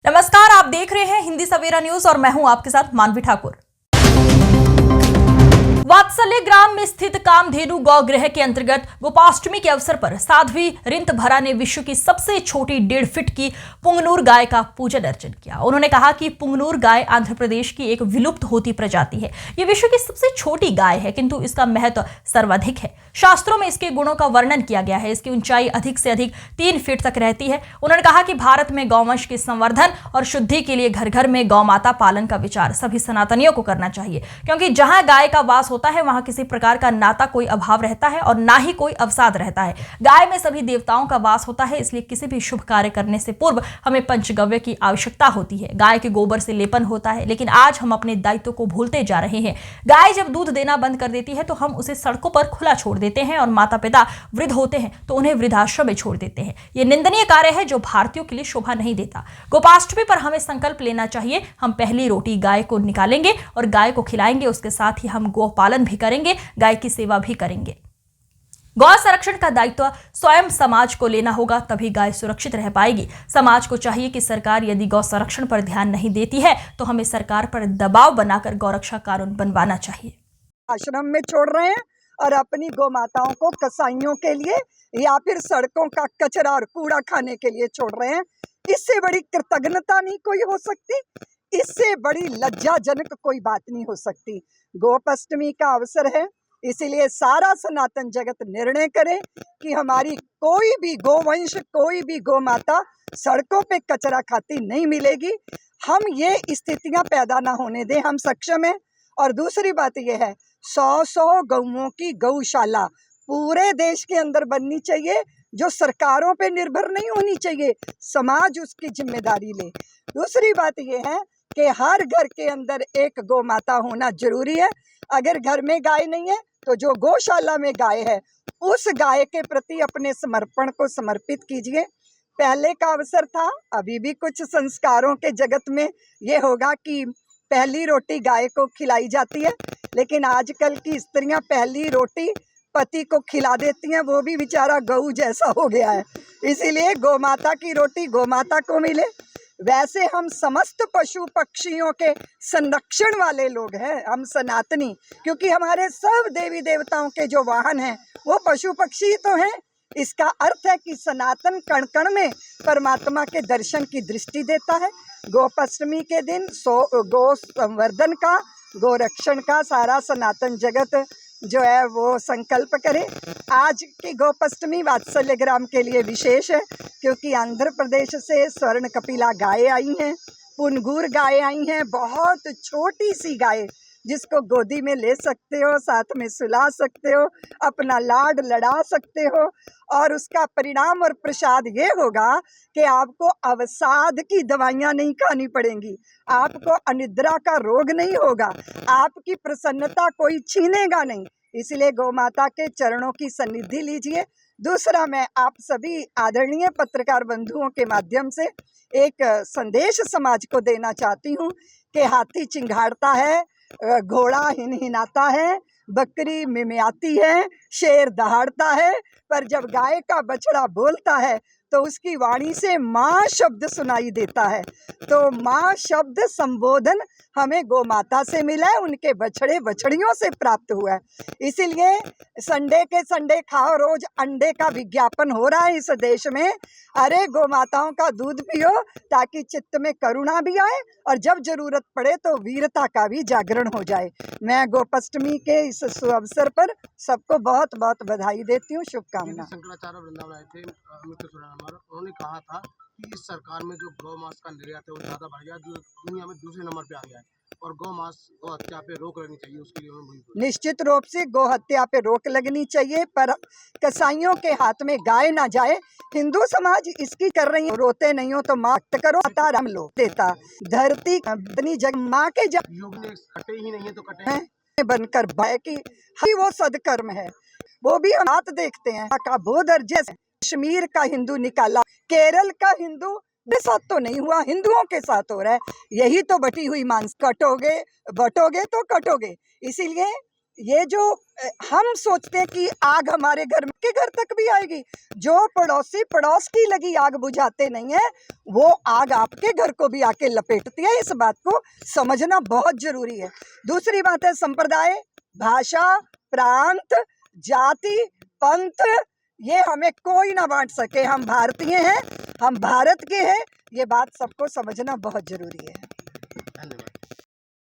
नमस्कार, आप देख रहे हैं हिंदी सवेरा न्यूज और मैं हूं आपके साथ मानवी ठाकुर। वात्सल्य ग्राम में स्थित कामधेनु गौ गृह के अंतर्गत गोपाष्टमी के अवसर पर साध्वी रिंतभरा ने विश्व की सबसे छोटी 1.5 फीट की पुंगनूर गाय का पूजन अर्चन किया। उन्होंने कहा कि पुंगनूर गाय आंध्र प्रदेश की एक विलुप्त होती प्रजाति है। ये विश्व की सबसे छोटी गाय है, किंतु इसका महत्व सर्वाधिक है। शास्त्रों में इसके गुणों का वर्णन किया गया है। इसकी ऊंचाई अधिक से अधिक 3 फीट तक रहती है। उन्होंने कहा कि भारत में गौवंश के संवर्धन और शुद्धि के लिए घर घर में गौ माता पालन का विचार सभी सनातनियों को करना चाहिए, क्योंकि जहां गाय का वास होता है वहां किसी प्रकार का नाता कोई अभाव रहता है और ना ही कोई अवसाद रहता है। गाय में सभी देवताओं का वास होता है, इसलिए किसी भी शुभ कार्य करने से पूर्व हमें पंचगव्य की आवश्यकता होती है। गाय के गोबर से लेपन होता है, लेकिन आज हम अपने दायित्व को भूलते जा रहे हैं। गाय जब दूध देना बंद कर देती है तो हम उसे सड़कों पर खुला छोड़ देते हैं और माता पिता वृद्ध होते हैं तो उन्हें वृद्धाश्रम में छोड़ देते हैं। यह निंदनीय कार्य है जो भारतीयों के लिए शोभा नहीं देता। गोपाष्टमी पर हमें संकल्प लेना चाहिए, हम पहली रोटी गाय को निकालेंगे और गाय को खिलाएंगे। उसके साथ ही हम गोपालन भी करेंगे, गाय की सेवा भी करेंगे। गौ संरक्षण का दायित्व स्वयं समाज को लेना होगा, तभी गाय सुरक्षित रह पाएगी। समाज को चाहिए कि सरकार यदि गौ संरक्षण पर ध्यान नहीं देती है तो हमें सरकार पर दबाव बनाकर गौरक्षा कानून बनवाना चाहिए। आश्रम में छोड़ रहे हैं और अपनी गौ माताओं को कसाईयों के लिए या फिर सड़कों का कचरा और कूड़ा खाने के लिए छोड़ रहे हैं। इससे बड़ी कृतज्ञता नहीं कोई हो सकती, इससे बड़ी लज्जाजनक कोई बात नहीं हो सकती। गोपाष्टमी का अवसर है, इसीलिए सारा सनातन जगत निर्णय करे कि हमारी कोई भी गोवंश, कोई भी गौ माता सड़कों पे कचरा खाती नहीं मिलेगी। हम ये स्थितियां पैदा ना होने दें, हम सक्षम हैं। और दूसरी बात यह है, 100 गौओं की गौशाला पूरे देश के अंदर बननी चाहिए, जो सरकारों पे निर्भर नहीं होनी चाहिए, समाज उसकी जिम्मेदारी ले। दूसरी बात यह है कि हर घर के अंदर एक गौ माता होना जरूरी है। अगर घर में गाय नहीं है तो जो गौशाला में गाय है उस गाय के प्रति अपने समर्पण को समर्पित कीजिए। पहले का अवसर था, अभी भी कुछ संस्कारों के जगत में ये होगा कि पहली रोटी गाय को खिलाई जाती है, लेकिन आजकल की स्त्रियां पहली रोटी पति को खिला देती हैं, वो भी बेचारा गऊ जैसा हो गया है। इसीलिए गौ माता की रोटी गौ माता को मिले। वैसे हम समस्त पशु पक्षियों के संरक्षण वाले लोग हैं, हम सनातनी, क्योंकि हमारे सब देवी देवताओं के जो वाहन हैं वो पशु पक्षी तो हैं। इसका अर्थ है कि सनातन कण कण में परमात्मा के दर्शन की दृष्टि देता है। गोपाष्टमी के दिन गौ संवर्धन का, गौ रक्षण का सारा सनातन जगत जो है वो संकल्प करे। आज की गोपाष्टमी वात्सल्य ग्राम के लिए विशेष है, क्योंकि आंध्र प्रदेश से स्वर्ण कपिला गाय आई हैं, पुनगूर गाय आई हैं, बहुत छोटी सी गाय जिसको गोदी में ले सकते हो, साथ में सुला सकते हो, अपना लाड लड़ा सकते हो। और उसका परिणाम और प्रसाद ये होगा कि आपको अवसाद की दवाइयाँ नहीं खानी पड़ेंगी, आपको अनिद्रा का रोग नहीं होगा, आपकी प्रसन्नता कोई छीनेगा नहीं। इसलिए गौ माता के चरणों की सन्निधि लीजिए। दूसरा, मैं आप सभी आदरणीय पत्रकार बंधुओं के माध्यम से एक संदेश समाज को देना चाहती हूँ कि हाथी चिंघाड़ता है, घोड़ा हिनहिनाता है, बकरी मिमियाती है, शेर दहाड़ता है, पर जब गाय का बछड़ा बोलता है तो उसकी वाणी से माँ शब्द सुनाई देता है। तो माँ शब्द संबोधन हमें गौ माता से मिला है, उनके बछड़े बछड़ियों से प्राप्त हुआ है। इसीलिए संडे के संडे खाओ रोज अंडे का विज्ञापन हो रहा है इस देश में। अरे गौ माताओं का दूध पियो ताकि चित्त में करुणा भी आए और जब जरूरत पड़े तो वीरता का भी जागरण हो जाए। मैं गोपाष्टमी के इस अवसर पर सबको बहुत बहुत बधाई देती हूँ, शुभकामना। शंकराचार्य वृंदावन आए थे उन्होंने कहा था कि इस सरकार में जो गौ मांस का निर्यात है वो ज्यादा बढ़ गया, जो दुनिया में दूसरे नंबर पे आ गया है, और गौ हत्या पे रोक लगनी चाहिए। उसके लिए निश्चित रूप से गौ हत्या पे रोक लगनी चाहिए, पर कसाईयों के हाथ में गाय ना जाए। हिंदू समाज इसकी कर रही है, रोते नहीं हो तो मात करो, राम लो देता धरती अपनी जग माँ के योग ने कटे ही नहीं है तो कटे बनकर बाय की ही वो सदकर्म है। वो भी हम हाथ देखते हैं का बोधर जैसे कश्मीर का हिंदू निकाला, केरल का हिंदू के साथ तो नहीं हुआ, हिंदुओं के साथ हो रहा है। यही तो बटी हुई मांस, कटोगे बटोगे तो कटोगे। इसीलिए ये जो हम सोचते हैं कि आग हमारे घर के घर तक भी आएगी, जो पड़ोसी पड़ोस की लगी आग बुझाते नहीं है वो आग आपके घर को भी आके लपेटती है। इस बात को समझना बहुत जरूरी है। दूसरी बात है संप्रदाय, भाषा, प्रांत, जाति, पंथ, ये हमें कोई ना बांट सके। हम भारतीय हैं, हम भारत के हैं, ये बात सबको समझना बहुत जरूरी है। धन्यवाद।